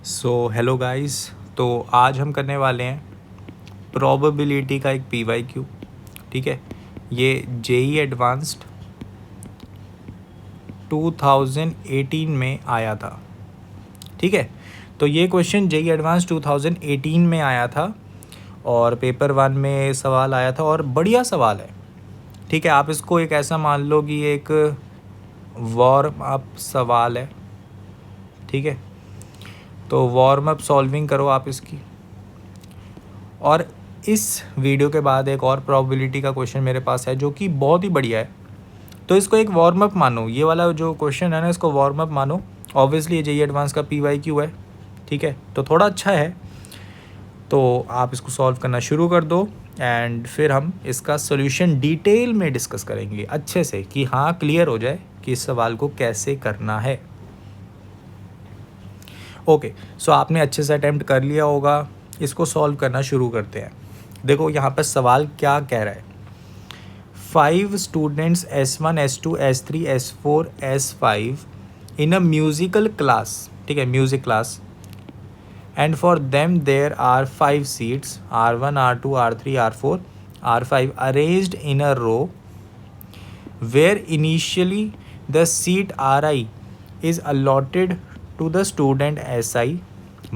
Hello guys. तो आज हम करने वाले हैं प्रोबेबिलिटी का एक PYQ। ठीक है, ये जेई एडवांस्ड 2018 में आया था। ठीक है, तो ये क्वेश्चन जेई एडवांस 2018 में आया था और पेपर 1 में सवाल आया था और बढ़िया सवाल है। ठीक है, आप इसको एक ऐसा मान लो कि एक वार्म अप सवाल है। ठीक है, तो वार्म अप सॉल्विंग करो आप इसकी। और इस वीडियो के बाद एक और प्रोबेबिलिटी का क्वेश्चन मेरे पास है जो कि बहुत ही बढ़िया है, तो इसको एक वार्म अप मानो। ये वाला जो क्वेश्चन है ना, इसको वार्म अप मानो। ऑब्वियसली ये जेईई एडवांस का PYQ है। ठीक है, तो थोड़ा अच्छा है, तो आप इसको सॉल्व करना शुरू कर दो एंड फिर हम इसका सोल्यूशन डिटेल में डिस्कस करेंगे अच्छे से, कि हाँ क्लियर हो जाए कि इस सवाल को कैसे करना है। ओके, सो आपने अच्छे से अटैम्प्ट कर लिया होगा। इसको सॉल्व करना शुरू करते हैं। देखो यहाँ पर सवाल क्या कह रहा है। 5 students S1, S2, S3, S4, S5 in a musical class, ठीक है, music class, and for them there are 5 seats R1, R2, R3, R4, R5 arranged in a row where initially the seat RI is allotted to the student SI,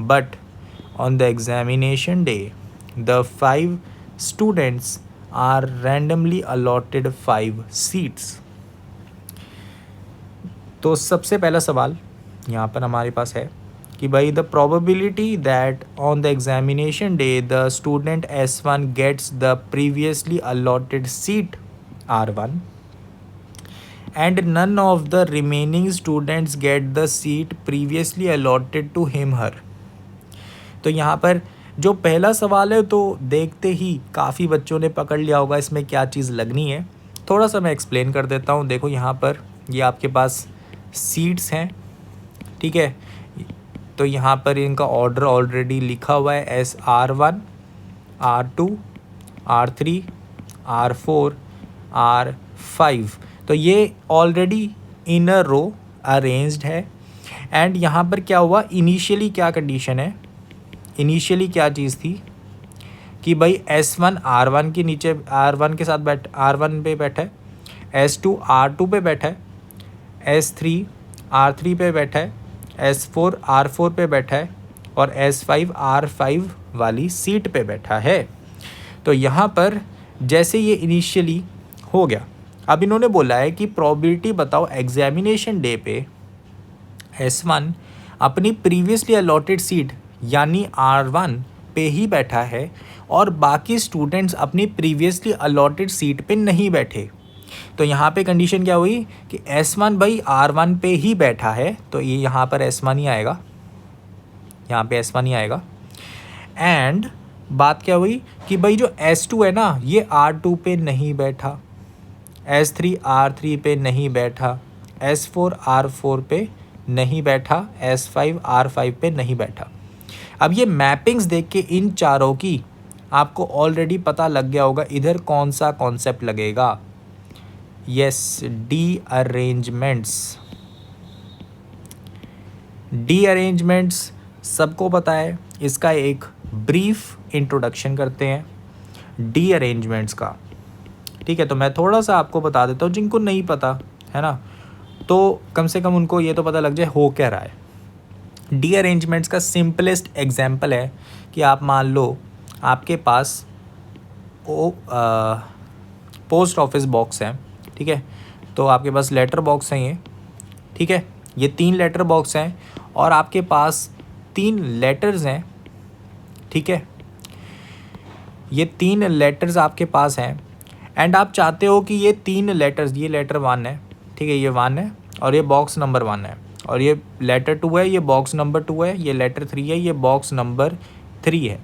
but on the examination day the 5 students are randomly allotted 5 seats। तो सबसे पहला सवाल यहाँ पर हमारे पास है कि भाई the probability that on the examination day the student S1 gets the previously allotted seat R1 and none of the remaining students get the seat previously allotted to him her। तो यहाँ पर जो पहला सवाल है, तो देखते ही काफ़ी बच्चों ने पकड़ लिया होगा इसमें क्या चीज़ लगनी है। थोड़ा सा मैं एक्सप्लेन कर देता हूँ। देखो यहाँ पर ये आपके पास सीट्स हैं। ठीक है, तो यहाँ पर इनका ऑर्डर ऑलरेडी लिखा हुआ है, SR1, R2, R3, R4, R5। तो ये already in a row arranged है। एंड यहाँ पर क्या हुआ, इनिशियली क्या कंडीशन है, इनिशियली क्या चीज़ थी कि भाई S1 R1 के नीचे R1 के साथ R1 पे बैठा है, S2 R2 पे बैठा है, S3 R3 पे बैठा है, S4 R4 पे बैठा है और S5 R5 वाली सीट पे बैठा है। तो यहाँ पर जैसे ये इनिशियली हो गया, अब इन्होंने बोला है कि प्रोबेबिलिटी बताओ एग्जामिनेशन डे पे S1 अपनी प्रीवियसली अलॉटेड सीट यानी R1 पे ही बैठा है और बाकी स्टूडेंट्स अपनी प्रीवियसली अलॉटेड सीट पे नहीं बैठे। तो यहाँ पे कंडीशन क्या हुई कि S1 भाई R1 पे ही बैठा है, तो ये यहाँ पर S1 ही आएगा, यहाँ पे S1 ही आएगा। एंड बात क्या हुई कि भाई जो S2 है ना, ये R2 पे नहीं बैठा, S3 R3 पे नहीं बैठा, S4 R4 पे नहीं बैठा, S5 R5 पे नहीं बैठा। अब ये मैपिंग्स देख के इन चारों की आपको ऑलरेडी पता लग गया होगा इधर कौन सा कॉन्सेप्ट लगेगा। Yes, D arrangements. D arrangements सबको पता है, इसका एक ब्रीफ इंट्रोडक्शन करते हैं डी अरेंजमेंट्स का। ठीक है, तो मैं थोड़ा सा आपको बता देता हूँ, जिनको नहीं पता है ना, तो कम से कम उनको ये तो पता लग जाए हो क्या रहा है। डी अरेंजमेंट्स का सिंपलेस्ट एग्जाम्पल है कि आप मान लो आपके पास पोस्ट ऑफिस बॉक्स है। ठीक है, तो आपके पास लेटर बॉक्स हैं ये। ठीक है, ये 3 लेटर बॉक्स हैं और आपके पास 3 लेटर्स हैं। ठीक है, ये 3 लेटर्स आपके पास हैं एंड आप चाहते हो कि ये 3 लेटर्स, ये लेटर 1 है, ठीक है, ये 1 है और ये बॉक्स नंबर 1 है, और ये लेटर 2 है, ये बॉक्स नंबर 2 है, ये लेटर 3 है, ये बॉक्स नंबर 3 है।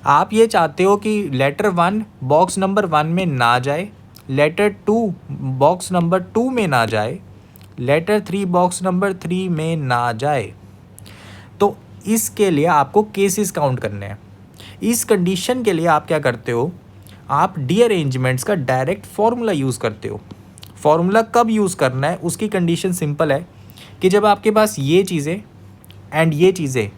आप ये चाहते हो कि लेटर 1 बॉक्स नंबर 1 में ना जाए, लेटर 2 बॉक्स नंबर 2 में ना जाए, लेटर 3 बॉक्स नंबर 3 में ना जाए। तो इसके लिए आपको केसेस काउंट करने हैं। इस कंडीशन के लिए आप क्या करते हो, आप डी अरेंजमेंट्स का डायरेक्ट फार्मूला यूज़ करते हो। फार्मूला कब यूज़ करना है, उसकी कंडीशन सिंपल है कि जब आपके पास ये चीज़ें एंड ये चीज़ें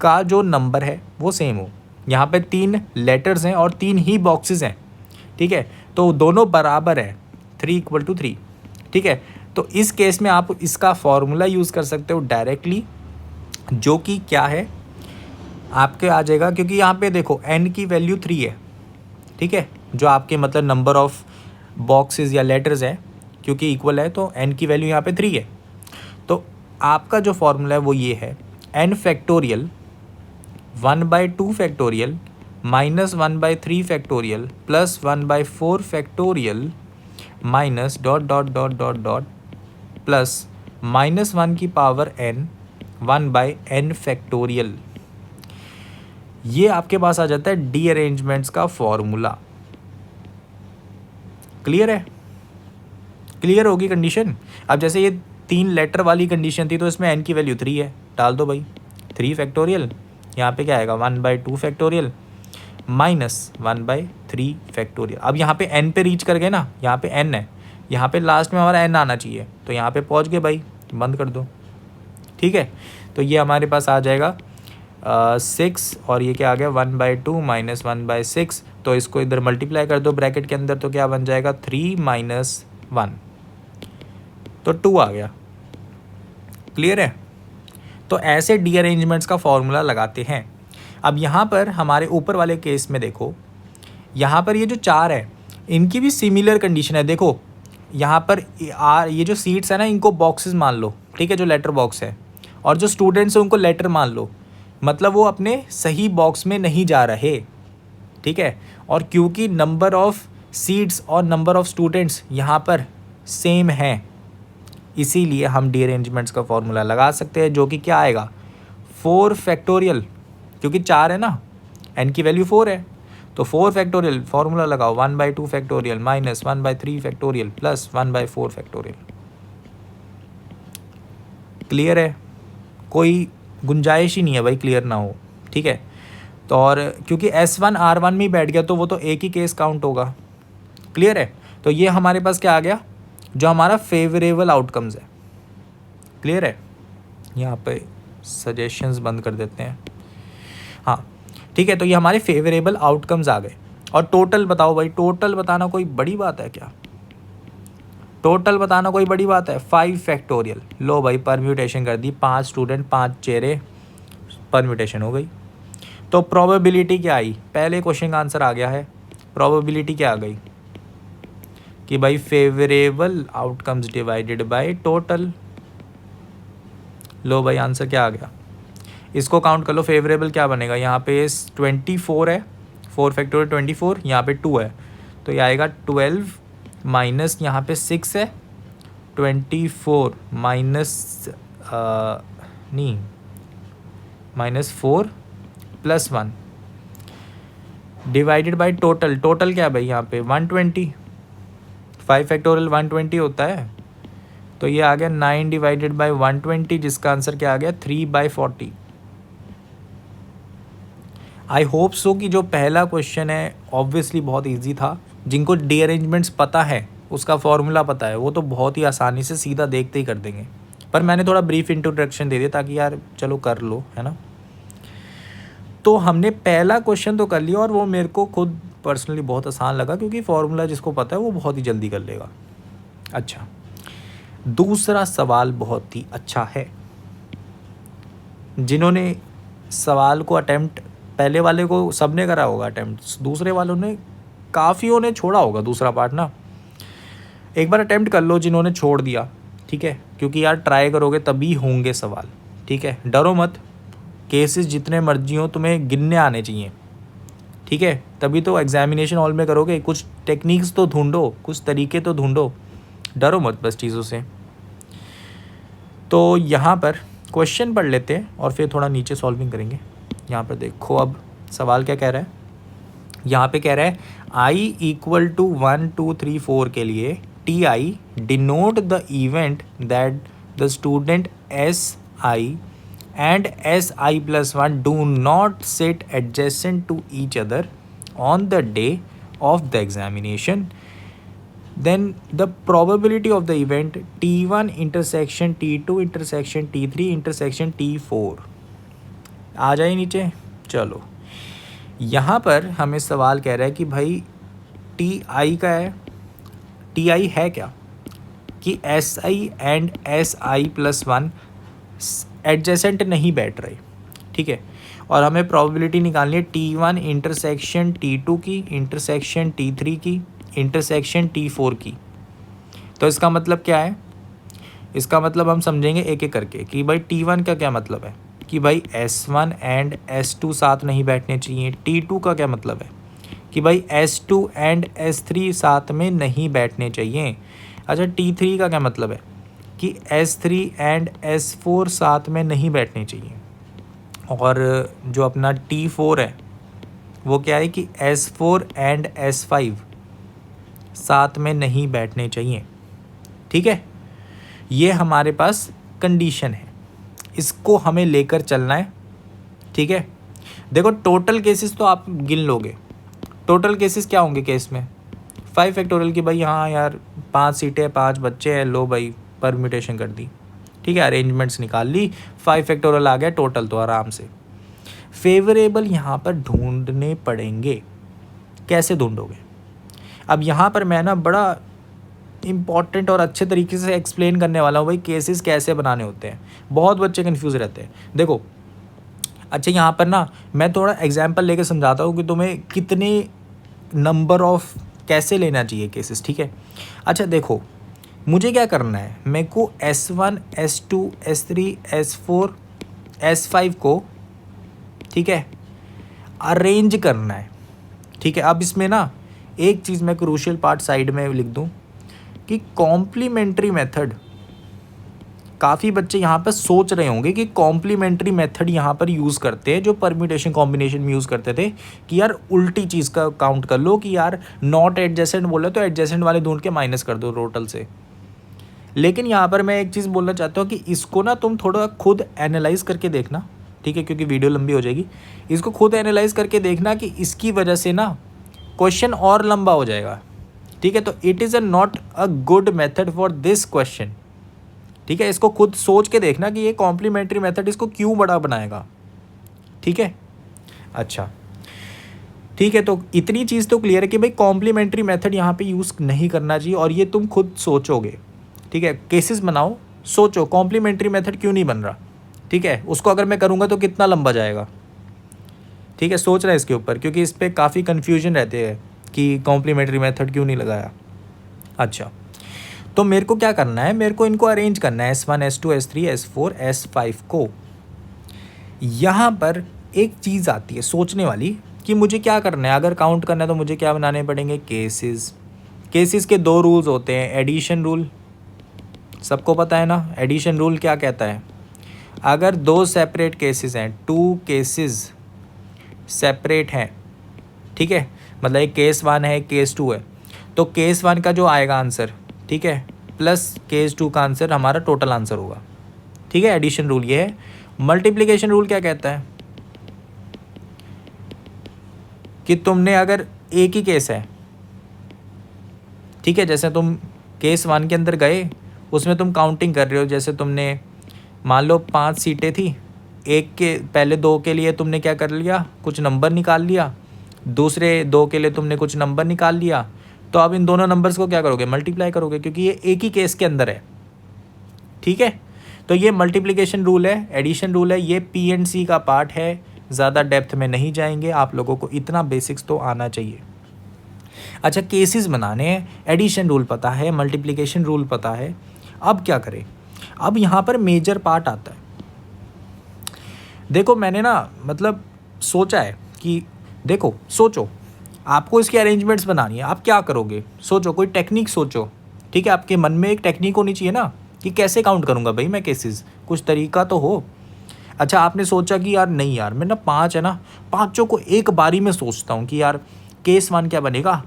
का जो नंबर है वो सेम हो। यहाँ पे 3 लेटर्स हैं और 3 ही बॉक्सेस हैं, ठीक है, तो दोनों बराबर है, 3 = 3, ठीक है। तो इस केस में आप इसका फॉर्मूला यूज़ कर सकते हो डायरेक्टली, जो कि क्या है आपके आ जाएगा, क्योंकि यहाँ पे देखो n की वैल्यू 3 है, ठीक है, जो आपके मतलब नंबर ऑफ बॉक्सेस या लेटर्स हैं, क्योंकि इक्वल है तो n की वैल्यू यहाँ पे 3 है। तो आपका जो फॉर्मूला है वो ये है, n factorial 1/2 factorial minus 1/3 factorial plus 1/4 factorial minus dot dot dot dot dot plus -1 की पावर n 1/n फैक्टोरियल। ये आपके पास आ जाता है डी अरेंजमेंट्स का फॉर्मूला। क्लियर है? क्लियर होगी कंडीशन? अब जैसे ये 3 लेटर वाली कंडीशन थी तो इसमें n की वैल्यू 3 है, डाल दो भाई 3 फैक्टोरियल, यहाँ पे क्या आएगा 1/2 फैक्टोरियल माइनस 1/3 फैक्टोरियल। अब यहाँ पे n पे रीच कर गए ना, यहाँ पे n है, यहाँ पे लास्ट में हमारा n आना चाहिए, तो यहाँ पे पहुँच गए भाई, बंद कर दो, ठीक है। तो ये हमारे पास आ जाएगा 6 और ये क्या आ गया 1/2 माइनस 1/6, तो इसको इधर मल्टीप्लाई कर दो ब्रैकेट के अंदर, तो क्या बन जाएगा 3 - 1, तो 2 आ गया। क्लियर है? तो ऐसे डी अरेंजमेंट्स का फॉर्मूला लगाते हैं। अब यहाँ पर हमारे ऊपर वाले केस में देखो, यहाँ पर ये जो 4 है इनकी भी सिमिलर कंडीशन है। देखो यहाँ पर ये जो सीट्स है ना, इनको बॉक्सेस मान लो, ठीक है, जो लेटर बॉक्स है, और जो स्टूडेंट्स हैं उनको लेटर मान लो, मतलब वो अपने सही बॉक्स में नहीं जा रहे, ठीक है। और क्योंकि नंबर ऑफ सीट्स और नंबर ऑफ स्टूडेंट्स यहाँ पर सेम हैं, इसीलिए हम डी अरेंजमेंट्स का फॉर्मूला लगा सकते हैं, जो कि क्या आएगा 4 फैक्टोरियल, क्योंकि 4 है ना, n की वैल्यू 4 है, तो 4 फैक्टोरियल फॉर्मूला लगाओ 1/2 factorial minus 1/3 factorial plus 1/4 factorial. Clear है? कोई गुंजाइश ही नहीं है भाई क्लियर ना हो, ठीक है। तो और क्योंकि S1 R1 में ही बैठ गया तो वो तो एक ही केस काउंट होगा। क्लियर है? तो ये हमारे पास क्या आ गया, जो हमारा फेवरेबल आउटकम्स है। क्लियर है? यहाँ पे सजेशंस बंद कर देते हैं, हाँ ठीक है। तो ये हमारे फेवरेबल आउटकम्स आ गए। और टोटल बताओ भाई, टोटल बताना कोई बड़ी बात है क्या? टोटल बताना कोई बड़ी बात है? 5 फैक्टोरियल, लो भाई परम्यूटेशन कर दी, 5 स्टूडेंट 5 चेहरे, परम्यूटेशन हो गई। तो प्रोबेबिलिटी क्या आई? पहले क्वेश्चन का आंसर आ गया है। प्रोबेबिलिटी क्या आ गई कि भाई favourable outcomes divided by total. लो भाई आंसर क्या आ गया, इसको काउंट कर लो। फेवरेबल क्या बनेगा, यहाँ पे 24 है, 4 फैक्टोरियल 24, यहाँ पे 2 है, तो ये आएगा 12 माइनस यहाँ पे 6 है, 24 माइनस नहीं -4 + 1 डिवाइडेड बाय टोटल। टोटल क्या है भाई यहाँ पे 120, 5 फैक्टोरियल 120 होता है, तो ये आ गया 9 डिवाइडेड बाय 120, जिसका आंसर क्या आ गया 3/40। आई होप सो कि जो पहला क्वेश्चन है ऑब्वियसली बहुत इजी था। जिनको डी अरेंजमेंट्स पता है, उसका फॉर्मूला पता है, वो तो बहुत ही आसानी से सीधा देखते ही कर देंगे, पर मैंने थोड़ा ब्रीफ इंट्रोडक्शन दे दिया ताकि यार चलो कर लो, है ना। तो हमने पहला क्वेश्चन तो कर लिया और वो मेरे को खुद पर्सनली बहुत आसान लगा, क्योंकि फॉर्मूला जिसको पता है वो बहुत ही जल्दी कर लेगा। अच्छा, दूसरा सवाल बहुत ही अच्छा है। जिन्होंने सवाल को अटेम्प्ट, पहले वाले को सबने करा होगा अटेम्प्ट, दूसरे वालों ने काफ़ियों ने छोड़ा होगा दूसरा पार्ट ना। एक बार अटेम्प्ट कर लो जिन्होंने छोड़ दिया, ठीक है, क्योंकि यार ट्राई करोगे तभी होंगे सवाल, ठीक है। डरो मत, केसेस जितने मर्जी हो तुम्हें गिनने आने चाहिए, ठीक है, तभी तो एग्जामिनेशन हॉल में करोगे। कुछ टेक्निक्स तो ढूंढो, कुछ तरीके तो ढूंढो, डरो मत बस चीज़ों से। तो यहाँ पर क्वेश्चन पढ़ लेते हैं और फिर थोड़ा नीचे सॉल्विंग करेंगे। यहाँ पर देखो अब सवाल क्या कह रहा है। यहाँ पे कह रहा है i = 1 2 3 4 के लिए ti denote the event that the student si and si+1 do not sit adjacent to each other on the day of the examination. Then the probability of the event t1 intersection t2 intersection t3 intersection t4. आ जाए नीचे। चलो, यहाँ पर हमें सवाल कह रहा है कि भाई टी आई का है, टी आई है क्या कि S I and S I plus one adjacent नहीं बैठ रहे, ठीक है। और हमें प्रोबेबिलिटी निकालनी है T one intersection T two की, इंटरसेक्शन टी थ्री की, इंटरसेक्शन टी फोर की। तो इसका मतलब क्या है, इसका मतलब हम समझेंगे एक एक करके कि भाई टी वन का क्या मतलब है कि भाई S one and S two साथ नहीं बैठने चाहिए। टी टू का क्या मतलब है कि भाई S two and S three साथ में नहीं बैठने चाहिए। अच्छा, टी थ्री का क्या मतलब है कि S three and S four साथ में नहीं बैठने चाहिए। और जो अपना टी फोर है वो क्या है कि S four and S five साथ में नहीं बैठने चाहिए, ठीक है। ये हमारे पास कंडीशन है, इसको हमें लेकर चलना है, ठीक है। देखो टोटल केसेस तो आप गिन लोगे, टोटल केसेस क्या होंगे केस में 5 फैक्टोरियल की भाई हाँ यार 5 सीटें 5 बच्चे हैं, लो भाई परम्यूटेशन कर दी, ठीक है, अरेंजमेंट्स निकाल ली, 5 फैक्टोरियल आ गया टोटल, तो आराम से फेवरेबल यहाँ पर ढूंढने पड़ेंगे। कैसे ढूंढोगे, अब यहाँ पर मैं ना बड़ा इम्पॉर्टेंट और अच्छे तरीके से एक्सप्लेन करने वाला हूँ भाई केसेस कैसे बनाने होते हैं। बहुत बच्चे कन्फ्यूज़ रहते हैं। देखो अच्छा, यहाँ पर ना मैं थोड़ा एग्जांपल लेके समझाता हूँ कि तुम्हें कितने नंबर ऑफ कैसे लेना चाहिए केसेस, ठीक है। अच्छा देखो, मुझे क्या करना है, मेरे को S1 S2 S3 S4 S5 को, ठीक है, अरेंज करना है, ठीक है। अब इसमें ना एक चीज़ मैं क्रूशियल पार्ट साइड में लिख दूँ कि कॉम्प्लीमेंट्री मेथड, काफ़ी बच्चे यहाँ पर सोच रहे होंगे कि कॉम्प्लीमेंट्री मेथड यहाँ पर यूज़ करते हैं जो परम्यूटेशन कॉम्बिनेशन में यूज़ करते थे कि यार उल्टी चीज़ का काउंट कर लो कि यार नॉट एडजेसेंट बोले तो एडजेसेंट वाले ढूंढ के माइनस कर दो टोटल से। लेकिन यहाँ पर मैं एक चीज़ बोलना चाहता हूँ कि इसको ना तुम थोड़ा खुद एनालाइज करके देखना, ठीक है, क्योंकि वीडियो लंबी हो जाएगी। इसको खुद एनालाइज करके देखना कि इसकी वजह से ना क्वेश्चन और लंबा हो जाएगा, ठीक है। तो it is not a good method for this question, ठीक है। इसको खुद सोच के देखना कि ये कॉम्प्लीमेंट्री मेथड इसको क्यों बड़ा बनाएगा, ठीक है। अच्छा ठीक है, तो इतनी चीज़ तो क्लियर है कि भाई कॉम्प्लीमेंट्री मेथड यहाँ पे यूज़ नहीं करना चाहिए, और ये तुम खुद सोचोगे, ठीक है। केसेस बनाओ, सोचो कॉम्प्लीमेंट्री मेथड क्यों नहीं बन रहा, ठीक है। उसको अगर मैं करूँगा तो कितना लंबा जाएगा, ठीक है। सोच रहे हैं इसके ऊपर, क्योंकि इस पर काफ़ी कन्फ्यूजन रहते हैं कि कॉम्प्लीमेंट्री मेथड क्यों नहीं लगाया। अच्छा, तो मेरे को क्या करना है, मेरे को इनको अरेंज करना है S1 S2 S3 S4 S5 को। यहाँ पर एक चीज़ आती है सोचने वाली कि मुझे क्या करना है, अगर काउंट करना है तो मुझे क्या बनाने पड़ेंगे, केसेस। केसेस के दो रूल्स होते हैं, एडिशन रूल, सबको पता है ना। एडिशन रूल क्या कहता है, अगर दो सेपरेट केसेस हैं, 2 केसेस सेपरेट हैं, ठीक है, मतलब एक केस 1 है केस 2 है, तो केस 1 का जो आएगा आंसर, ठीक है, प्लस केस 2 का आंसर हमारा टोटल आंसर होगा, ठीक है। एडिशन रूल ये है। मल्टीप्लिकेशन रूल क्या कहता है कि तुमने अगर एक ही केस है, ठीक है, जैसे तुम केस 1 के अंदर गए, उसमें तुम काउंटिंग कर रहे हो, जैसे तुमने मान लो 5 सीटें थी, एक के पहले 2 के लिए तुमने क्या कर लिया, कुछ नंबर निकाल लिया, दूसरे 2 के लिए तुमने कुछ नंबर निकाल लिया, तो अब इन दोनों नंबर्स को क्या करोगे, मल्टीप्लाई करोगे, क्योंकि ये एक ही केस के अंदर है, ठीक है। तो ये मल्टीप्लिकेशन रूल है, एडिशन रूल है, ये P&C का पार्ट है, ज़्यादा डेप्थ में नहीं जाएंगे, आप लोगों को इतना बेसिक्स तो आना चाहिए। अच्छा, केसेस बनाने हैं, एडिशन रूल पता है, मल्टीप्लिकेशन रूल पता है, अब क्या करें। अब यहाँ पर मेजर पार्ट आता है। देखो मैंने ना मतलब सोचा है कि देखो सोचो, आपको इसकी अरेंजमेंट्स बनानी है, आप क्या करोगे, सोचो, कोई टेक्निक सोचो, ठीक है। आपके मन में एक टेक्निक होनी चाहिए ना कि कैसे काउंट करूँगा भाई मैं केसेस, कुछ तरीका तो हो। अच्छा, आपने सोचा कि यार नहीं यार मैं ना 5 है ना, पाँचों को एक बारी में सोचता हूँ कि यार केस 1 क्या बनेगा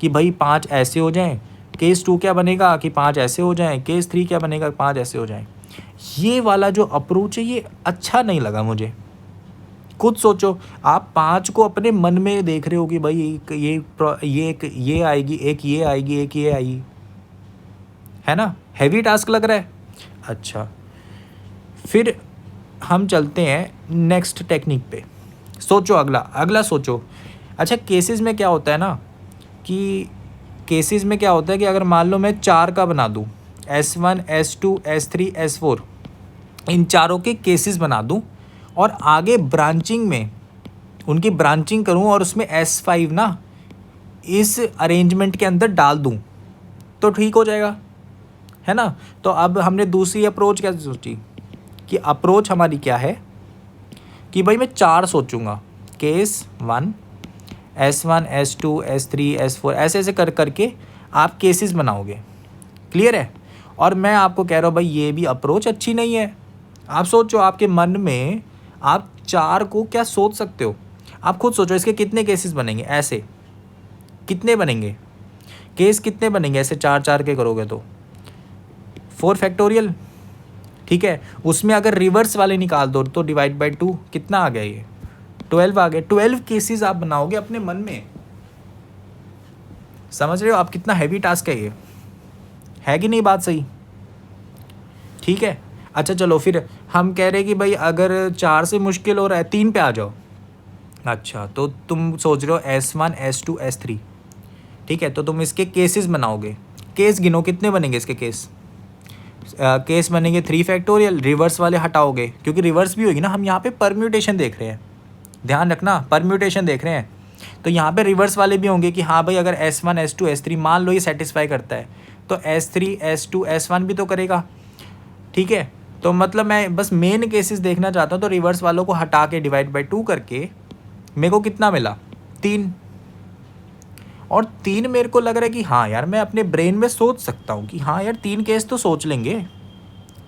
कि भाई 5 ऐसे हो जाएं, केस 2 क्या बनेगा कि 5 ऐसे हो जाएं, केस 3 क्या बनेगा 5 ऐसे हो जाएं। ये वाला जो अप्रोच है ये अच्छा नहीं लगा मुझे। खुद सोचो, आप 5 को अपने मन में देख रहे हो कि भाई ये आएगी, एक ये आएगी, एक ये आएगी, है ना, हैवी टास्क लग रहा है। अच्छा, फिर हम चलते हैं नेक्स्ट टेक्निक पे। सोचो, अगला सोचो। अच्छा, केसेस में क्या होता है ना कि केसेस में क्या होता है कि अगर मान लो मैं 4 का बना दूँ, S1 S2 S3 S4, इन चारों के केसेस बना दूँ और आगे ब्रांचिंग में उनकी ब्रांचिंग करूँ और उसमें S5 ना इस अरेंजमेंट के अंदर डाल दूँ, तो ठीक हो जाएगा, है ना। तो अब हमने दूसरी अप्रोच क्या सोची कि अप्रोच हमारी क्या है कि भाई मैं 4 सोचूंगा, case 1 S1 S2 S3 S4, ऐसे ऐसे कर करके आप केसेस बनाओगे। क्लियर है। और मैं आपको कह रहा हूँ भाई ये भी अप्रोच अच्छी नहीं है। आप सोचो, आपके मन में आप 4 को क्या सोच सकते हो, आप खुद सोचो इसके कितने केसेस बनेंगे, ऐसे कितने बनेंगे केस, कितने बनेंगे ऐसे 4 4 के करोगे तो 4 फैक्टोरियल। ठीक है, उसमें अगर रिवर्स वाले निकाल दो तो डिवाइड बाई 2 कितना आ गया, ये 12 आ गए। 12 केसेस आप बनाओगे अपने मन में। समझ रहे हो आप कितना हैवी टास्क है ये, है कि नहीं बात सही। ठीक है। अच्छा चलो, फिर हम कह रहे हैं कि भाई अगर 4 से मुश्किल हो रहा है 3 पे आ जाओ। अच्छा, तो तुम सोच रहे हो S1 S2 S3, ठीक है, तो तुम इसके केसेस बनाओगे। केस गिनो कितने बनेंगे इसके केस। केस बनेंगे 3 फैक्टोरियल, रिवर्स वाले हटाओगे क्योंकि रिवर्स भी होगी ना, हम यहाँ पे परम्यूटेशन देख रहे हैं, ध्यान रखना परम्यूटेशन देख रहे हैं। तो यहाँ पे रिवर्स वाले भी होंगे कि हाँ भाई अगर S1 S2 S3 मान लो ये सेटिस्फाई करता है तो S3 S2 S1 भी तो करेगा। ठीक है, तो मतलब मैं बस मेन केसेस देखना चाहता हूँ, तो रिवर्स वालों को हटा के डिवाइड बाई 2 करके मेरे को कितना मिला, 3। और 3 मेरे को लग रहा है कि हाँ यार मैं अपने ब्रेन में सोच सकता हूँ कि हाँ यार 3 केस तो सोच लेंगे।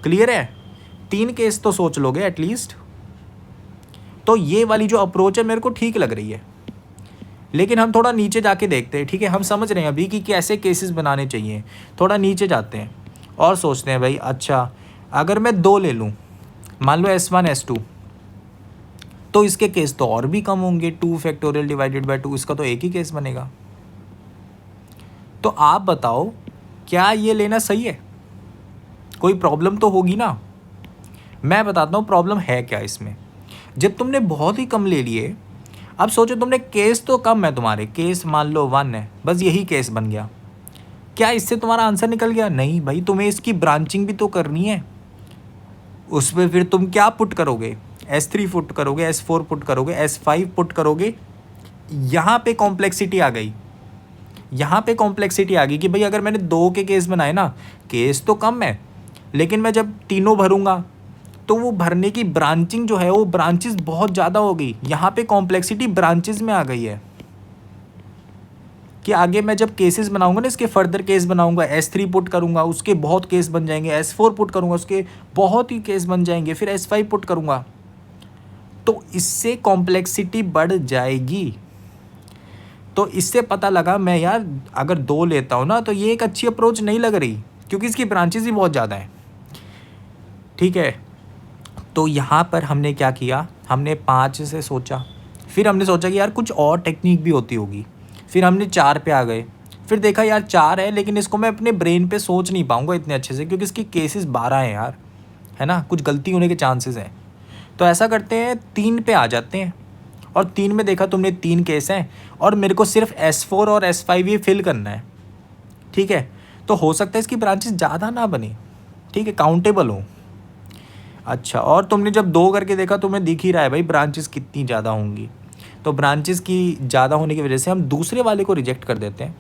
क्लियर है, 3 केस तो सोच लोगे एटलीस्ट। तो ये वाली जो अप्रोच है मेरे को ठीक लग रही है। लेकिन हम थोड़ा नीचे जाके देखते हैं, ठीक है, हम समझ रहे हैं अभी कि कैसे केसेस बनाने चाहिए। थोड़ा नीचे जाते हैं और सोचते हैं भाई अच्छा अगर मैं 2 ले लूँ, मान लो S1 S2, तो इसके केस तो और भी कम होंगे, 2 फैक्टोरियल डिवाइडेड बाई 2, इसका तो एक ही केस बनेगा। तो आप बताओ क्या ये लेना सही है, कोई प्रॉब्लम तो होगी ना। मैं बताता हूँ प्रॉब्लम है क्या इसमें। जब तुमने बहुत ही कम ले लिए, अब सोचो तुमने केस तो कम है, तुम्हारे केस मान लो 1 है, बस यही केस बन गया, क्या इससे तुम्हारा आंसर निकल गया? नहीं भाई, तुम्हें इसकी ब्रांचिंग भी तो करनी है। उस पर फिर तुम क्या पुट करोगे, S3 पुट करोगे, S4 पुट करोगे, S5 पुट करोगे। यहाँ पे कॉम्प्लेक्सिटी आ गई, यहाँ पे कॉम्प्लेक्सिटी आ गई कि भाई अगर मैंने 2 के केस बनाए ना, केस तो कम है लेकिन मैं जब तीनों भरूंगा तो वो भरने की ब्रांचिंग जो है वो ब्रांचेस बहुत ज़्यादा हो गई। यहाँ पे कॉम्प्लेक्सिटी ब्रांचेस में आ गई है कि आगे मैं जब केसेस बनाऊंगा ना, इसके फर्दर केस बनाऊंगा, S3 पुट करूंगा उसके बहुत केस बन जाएंगे, S4 पुट करूंगा उसके बहुत ही केस बन जाएंगे, फिर S5 पुट करूंगा, तो इससे कॉम्प्लेक्सिटी बढ़ जाएगी। तो इससे पता लगा मैं यार अगर 2 लेता हूँ ना तो ये एक अच्छी अप्रोच नहीं लग रही क्योंकि इसकी ब्रांचेस ही बहुत ज़्यादा हैं। ठीक है, तो यहाँ पर हमने क्या किया, हमने 5 से सोचा, फिर हमने सोचा कि यार कुछ और टेक्निक भी होती होगी, फिर हमने 4 पे आ गए, फिर देखा यार 4 है लेकिन इसको मैं अपने ब्रेन पे सोच नहीं पाऊँगा इतने अच्छे से क्योंकि इसकी केसेस 12 हैं यार, है ना, कुछ गलती होने के चांसेस हैं। तो ऐसा करते हैं 3 पे आ जाते हैं, और 3 में देखा तुमने 3 केस हैं और मेरे को सिर्फ S4 और S5 ये फिल करना है। ठीक है, तो हो सकता है इसकी ब्रांचेस ज़्यादा ना बने, ठीक है, काउंटेबल हो। अच्छा, और तुमने जब 2 करके देखा तुम्हें दिख ही रहा है भाई ब्रांचेस कितनी ज़्यादा होंगी, तो ब्रांचेस की ज़्यादा होने की वजह से हम दूसरे वाले को रिजेक्ट कर देते हैं।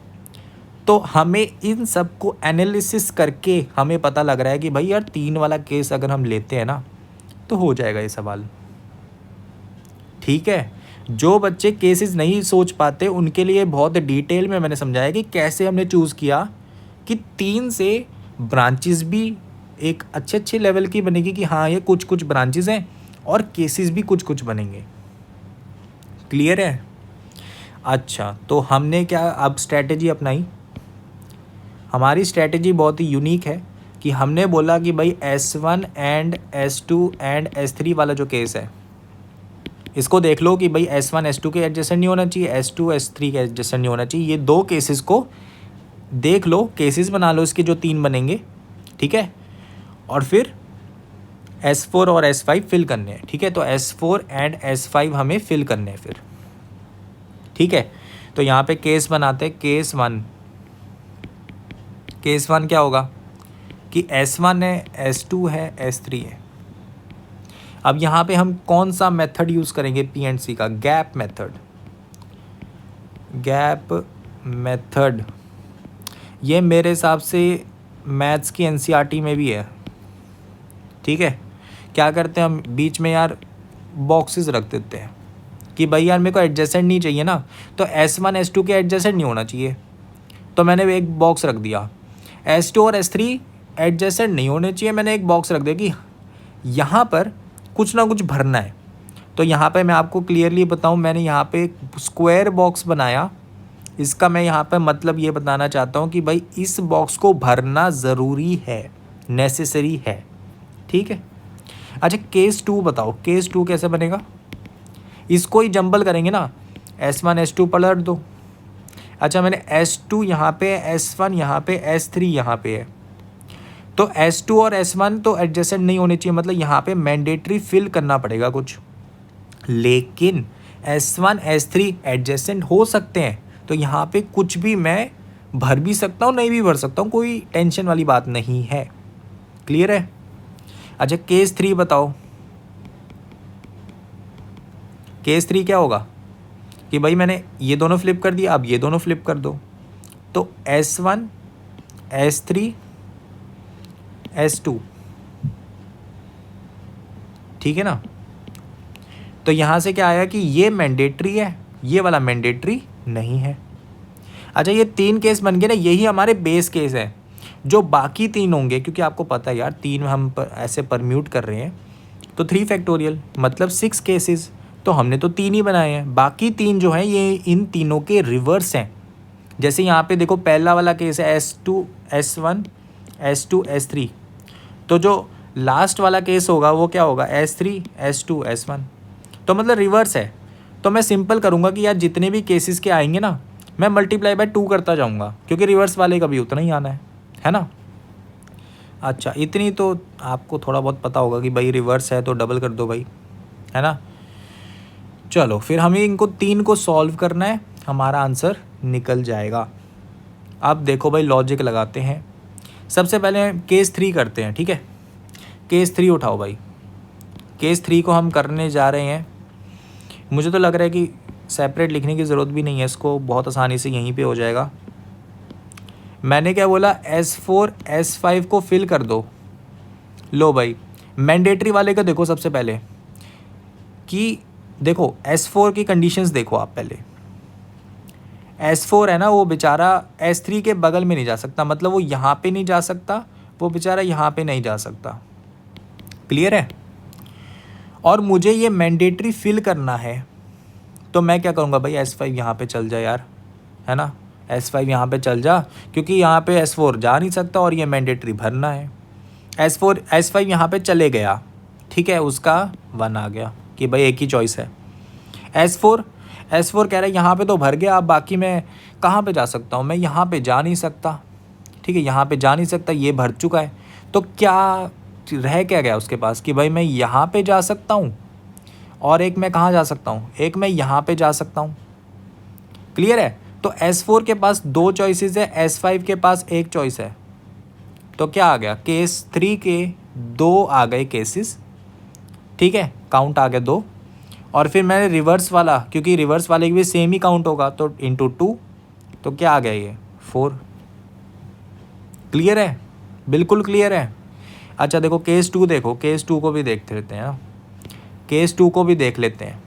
तो हमें इन सब को एनालिसिस करके हमें पता लग रहा है कि भाई यार 3 वाला केस अगर हम लेते हैं ना तो हो जाएगा ये सवाल। ठीक है, जो बच्चे केसेस नहीं सोच पाते उनके लिए बहुत डिटेल में मैंने समझाया कि कैसे हमने चूज़ किया कि 3 से ब्रांचेस भी एक अच्छे अच्छे लेवल की बनेगी कि हाँ ये कुछ कुछ ब्रांचेस हैं और केसेस भी कुछ कुछ बनेंगे। क्लियर है। अच्छा, तो हमने क्या अब स्ट्रैटेजी अपनाई, हमारी स्ट्रैटेजी बहुत ही यूनिक है कि हमने बोला कि भाई S1 and S2 and S3 वाला जो केस है इसको देख लो कि भाई S1 S2 के एडजेसेंट नहीं होना चाहिए, S2 S3 के एडजेसेंट नहीं होना चाहिए। ये 2 केसेस को देख लो, केसेस बना लो इसके जो 3 बनेंगे। ठीक है, और फिर S4 और S5 फिल करने हैं, ठीक है। तो S4 एंड S5 हमें फिल करने हैं फिर, ठीक है। तो यहाँ पे केस बनाते हैं, केस वन क्या होगा कि S1 है, S2 है, S3 है। अब यहाँ पे हम कौन सा मेथड यूज़ करेंगे, P&C का गैप मेथड। ये मेरे हिसाब से मैथ्स की NCERT में भी है, ठीक है। क्या करते हैं हम, बीच में यार बॉक्सेस रख देते हैं कि भाई यार मेरे को एडजेसेंट नहीं चाहिए ना, तो S1 S2 के एडजेसेंट नहीं होना चाहिए, तो मैंने एक बॉक्स रख दिया। S2 और S3 एडजेसेंट नहीं होने चाहिए, मैंने एक बॉक्स रख दिया कि यहाँ पर कुछ ना कुछ भरना है। तो यहाँ पे मैं आपको क्लियरली बताऊँ, मैंने यहाँ पे स्क्वायर बॉक्स बनाया। इसका मैं यहाँ पे मतलब ये बताना चाहता हूँ कि भाई इस बॉक्स को भरना ज़रूरी है, नेसेसरी है, ठीक है। अच्छा केस 2 बताओ, केस 2 कैसे बनेगा, इसको ही जंबल करेंगे ना, S1 S2 पलट दो। अच्छा मैंने S2 यहाँ पे, S1 यहाँ पे, S3 यहाँ पे है, तो S2 और S1 तो एडजेसेंट नहीं होने चाहिए, मतलब यहाँ पे मैंडेटरी फिल करना पड़ेगा कुछ। लेकिन S1 S3 एडजेसेंट हो सकते हैं, तो यहाँ पे कुछ भी मैं भर भी सकता हूँ, नहीं भी भर सकता हूँ, कोई टेंशन वाली बात नहीं है। क्लियर है। अच्छा केस 3 बताओ, केस 3 क्या होगा कि भाई मैंने ये दोनों फ्लिप कर दिया, अब ये दोनों फ्लिप कर दो, तो S1 S3 S2, ठीक है ना। तो यहाँ से क्या आया कि ये मैंडेटरी है, ये वाला मैंडेटरी नहीं है। अच्छा ये 3 केस बन गए ना, यही हमारे बेस केस है। जो बाकी 3 होंगे, क्योंकि आपको पता है यार 3 हम ऐसे परम्यूट कर रहे हैं, तो 3 फैक्टोरियल मतलब 6 केसेस, तो हमने तो 3 ही बनाए हैं। बाकी 3 जो हैं ये इन तीनों के रिवर्स हैं। जैसे यहाँ पे देखो पहला वाला केस है S2 S1 S2 S3, तो जो लास्ट वाला केस होगा वो क्या होगा, S3 S2 S1, तो मतलब रिवर्स है। तो मैं सिंपल करूँगा कि यार जितने भी केसेस के आएंगे ना, मैं मल्टीप्लाई बाय 2 करता जाऊँगा, क्योंकि रिवर्स वाले का भी उतना ही आना है ना। अच्छा इतनी तो आपको थोड़ा बहुत पता होगा कि भाई रिवर्स है तो डबल कर दो भाई, है ना। चलो फिर हमें इनको 3 को सॉल्व करना है, हमारा आंसर निकल जाएगा। अब देखो भाई लॉजिक लगाते हैं। सबसे पहले केस 3 करते हैं, ठीक है। केस 3 उठाओ भाई, केस 3 को हम करने जा रहे हैं। मुझे तो लग रहा है कि सेपरेट लिखने की ज़रूरत भी नहीं है, इसको बहुत आसानी से यहीं पे हो जाएगा। मैंने क्या बोला, S4 S5 को फिल कर दो। लो भाई मैंडेटरी वाले का देखो सबसे पहले कि देखो S4 की कंडीशंस देखो आप पहले। S4 है ना, वो बेचारा S3 के बगल में नहीं जा सकता, मतलब वो यहाँ पे नहीं जा सकता, वो बेचारा यहाँ पे नहीं जा सकता। क्लियर है। और मुझे ये मैंडेटरी फिल करना है, तो मैं क्या करूँगा भाई, S5 यहाँ पे चल जा यार, है ना। S5 यहाँ पे चल जा, क्योंकि यहाँ पे S4 जा नहीं सकता और ये मैंडेटरी भरना है। S5 यहाँ पे चले गया, ठीक है, उसका 1 आ गया कि भाई एक ही चॉइस है। S4 कह रहा है यहाँ पे तो भर गया, अब बाकी मैं कहाँ पे जा सकता हूँ, मैं यहाँ पे जा नहीं सकता, ठीक है, यहाँ पे जा नहीं सकता, ये भर चुका है। तो क्या रह क्या गया उसके पास कि भाई मैं यहाँ पे जा सकता हूँ, और एक मैं कहाँ जा सकता हूँ, एक मैं यहाँ पे जा सकता हूँ। क्लियर है। तो S4 के पास 2 चॉइसेस है, S5 के पास 1 चॉइस है। तो क्या आ गया, केस 3 के 2 आ गए केसेस, ठीक है, काउंट आ गया 2। और फिर मैंने रिवर्स वाला, क्योंकि रिवर्स वाले की भी सेम ही काउंट होगा, तो इंटू 2, तो क्या आ गया ये 4। क्लियर है, बिल्कुल क्लियर है। अच्छा देखो केस 2 देखो, केस 2 को भी देखते रहते हैं ना, केस 2 को भी देख लेते हैं।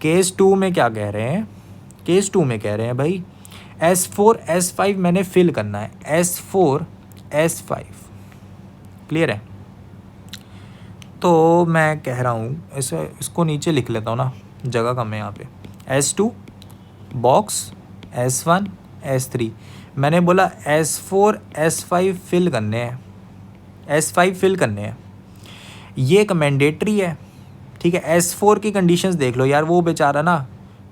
केस 2 में क्या कह रहे हैं, केस 2 में कह रहे हैं भाई S4 S5 मैंने फिल करना है, S4 S5। क्लियर है। तो मैं कह रहा हूँ इसको नीचे लिख लेता हूँ ना, जगह कम है यहाँ पे। S2 बॉक्स, S1 S3, मैंने बोला S4 S5 फिल करने हैं, S5 फिल करने हैं, ये एक मैंडेटरी है, ठीक है। S4 की कंडीशंस देख लो यार, वो बेचारा ना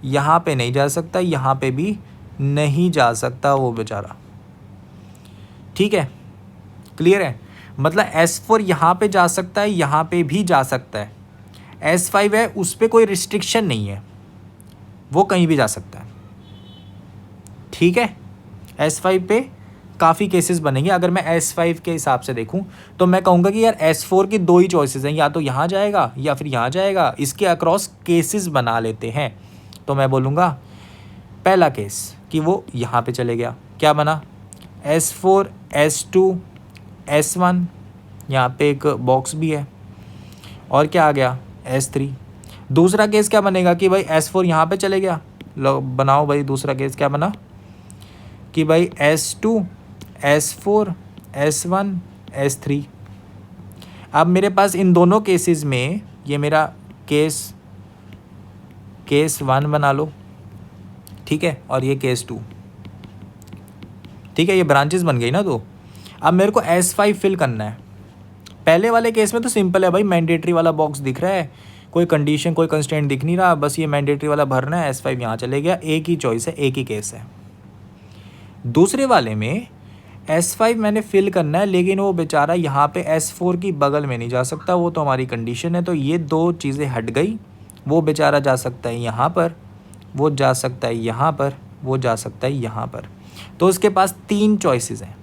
यहाँ पे नहीं जा सकता, यहाँ पे भी नहीं जा सकता वो बेचारा, ठीक है। क्लियर है। मतलब S4 यहाँ पे जा सकता है, यहाँ पे भी जा सकता है। S5 है, उस पर कोई रिस्ट्रिक्शन नहीं है, वो कहीं भी जा सकता है। ठीक है, S5 पे काफ़ी केसेस बनेंगे। अगर मैं S5 के हिसाब से देखूं तो मैं कहूँगा कि यार S4 की दो ही चॉइसेस हैं, या तो यहाँ जाएगा या फिर यहाँ जाएगा। इसके अक्रॉस केसेस बना लेते हैं। तो मैं बोलूँगा पहला केस कि वो यहाँ पे चले गया, क्या बना S4 S2 S1, यहाँ पे एक बॉक्स भी है, और क्या आ गया S3। दूसरा केस क्या बनेगा कि भाई S4 यहाँ पे चले गया। लो बनाओ भाई, दूसरा केस क्या बना कि भाई S2 S4 S1 S3। अब मेरे पास इन दोनों केसेस में ये मेरा केस 1 बना लो, ठीक है, और ये केस 2, ठीक है, ये ब्रांचेस बन गई ना। तो अब मेरे को S5 फिल करना है। पहले वाले केस में तो सिंपल है भाई, मैंडेटरी वाला बॉक्स दिख रहा है, कोई कंडीशन कोई कंस्ट्रेंट दिख नहीं रहा, बस ये मैंडेटरी वाला भरना है। S5 यहाँ चले गया, एक ही चॉइस है, एक ही केस है। दूसरे वाले में S5 मैंने फिल करना है, लेकिन वो बेचारा यहाँ पे S4 की बगल में नहीं जा सकता, वो तो हमारी कंडीशन है। तो ये दो चीज़ें हट गई। वो बेचारा जा सकता है यहाँ पर, वो जा सकता है यहाँ पर, वो जा सकता है यहाँ पर। तो उसके पास 3 चॉइसेस हैं।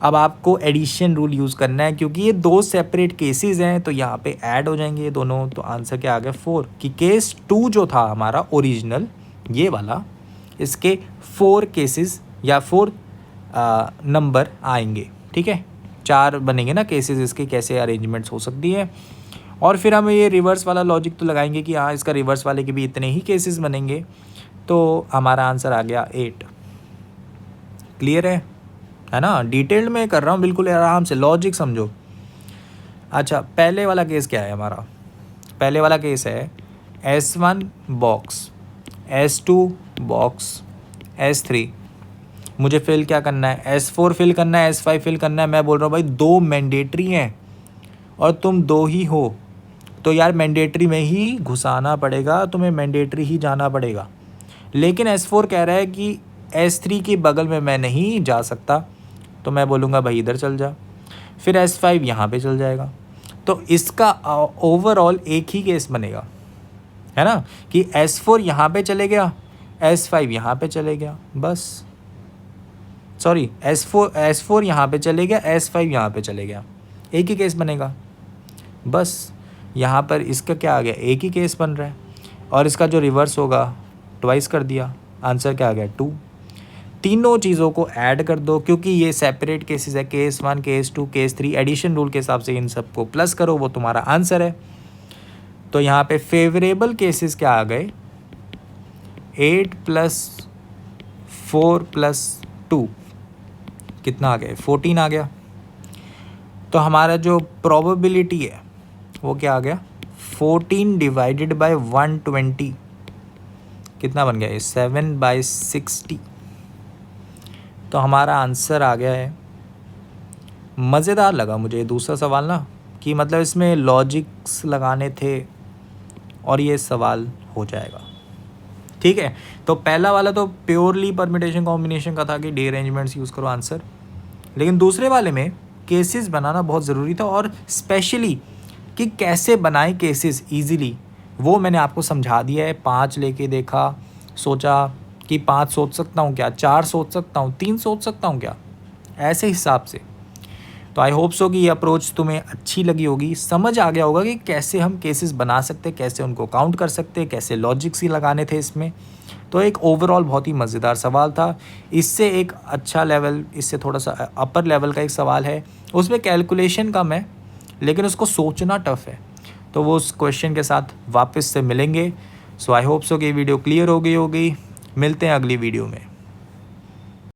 अब आपको एडिशन रूल यूज़ करना है, क्योंकि ये 2 सेपरेट केसेस हैं, तो यहाँ पे ऐड हो जाएंगे ये दोनों। तो आंसर क्या आ गया 4, कि केस 2 जो था हमारा ओरिजिनल ये वाला, इसके 4 केसेस या 4 नंबर आएंगे। ठीक है, 4 बनेंगे ना केसेस इसके, कैसे अरेंजमेंट्स हो सकती है। और फिर हम ये रिवर्स वाला लॉजिक तो लगाएंगे कि हाँ इसका रिवर्स वाले के भी इतने ही केसेस बनेंगे। तो हमारा आंसर आ गया 8। क्लियर है ना। डिटेल्ड में कर रहा हूँ, बिल्कुल आराम से लॉजिक समझो। अच्छा, पहले वाला केस क्या है हमारा? पहले वाला केस है S1 box, S2 box, S3। मुझे फिल क्या करना है? S4 फिल करना है, S5 फिल करना है। मैं बोल रहा हूँ भाई 2 मैंडेटरी हैं और तुम 2 ही हो, तो यार मैंडेटरी में ही घुसाना पड़ेगा, तुम्हें मैंडेटरी ही जाना पड़ेगा। लेकिन S4 कह रहा है कि S3 की बगल में मैं नहीं जा सकता, तो मैं बोलूँगा भाई इधर चल जा। फिर S5 यहाँ पे चल जाएगा। तो इसका ओवरऑल एक ही केस बनेगा, है ना, कि S4 यहाँ पे चले गया, S5 यहाँ पे चले गया, बस। सॉरी, S4 यहाँ पे चले गया, S5 यहाँ पे चले गया, एक ही केस बनेगा बस। यहाँ पर इसका क्या आ गया? एक ही केस बन रहा है, और इसका जो रिवर्स होगा ट्वाइस कर दिया। आंसर क्या आ गया? 2। तीनों चीज़ों को ऐड कर दो, क्योंकि ये सेपरेट केसेस है, case 1 case 2 case 3। Addition rule के हिसाब से इन सबको प्लस करो, वो तुम्हारा आंसर है। तो यहाँ पे फेवरेबल केसेस क्या आ गए? 8 + 4 + 2 कितना आ गया? 14 आ गया। तो हमारा जो प्रोबेबिलिटी है वो क्या आ गया? 14 डिवाइडेड बाय 120 कितना बन गया? 7/60। तो हमारा आंसर आ गया है। मज़ेदार लगा मुझे दूसरा सवाल ना, कि मतलब इसमें लॉजिक्स लगाने थे और ये सवाल हो जाएगा। ठीक है, तो पहला वाला तो प्योरली परम्यूटेशन कॉम्बिनेशन का था कि डी अरेंजमेंट्स यूज़ करो आंसर। लेकिन दूसरे वाले में केसेस बनाना बहुत ज़रूरी था, और स्पेशली कि कैसे बनाए केसेस ईज़िली, वो मैंने आपको समझा दिया है। 5 लेके देखा, सोचा कि 5 सोच सकता हूँ क्या, 4 सोच सकता हूँ, 3 सोच सकता हूँ क्या, ऐसे हिसाब से। तो आई होप सो कि ये अप्रोच तुम्हें अच्छी लगी होगी, समझ आ गया होगा कि कैसे हम केसेस बना सकते, कैसे उनको काउंट कर सकते, कैसे लॉजिक्स ही लगाने थे इसमें। तो एक ओवरऑल बहुत ही मज़ेदार सवाल था। इससे एक अच्छा लेवल, इससे थोड़ा सा अपर लेवल का एक सवाल है, उसमें कैलकुलेशन कम है लेकिन उसको सोचना टफ है। तो वो उस क्वेश्चन के साथ वापस से मिलेंगे। सो आई होप सो कि वीडियो क्लियर हो गई होगी। मिलते हैं अगली वीडियो में।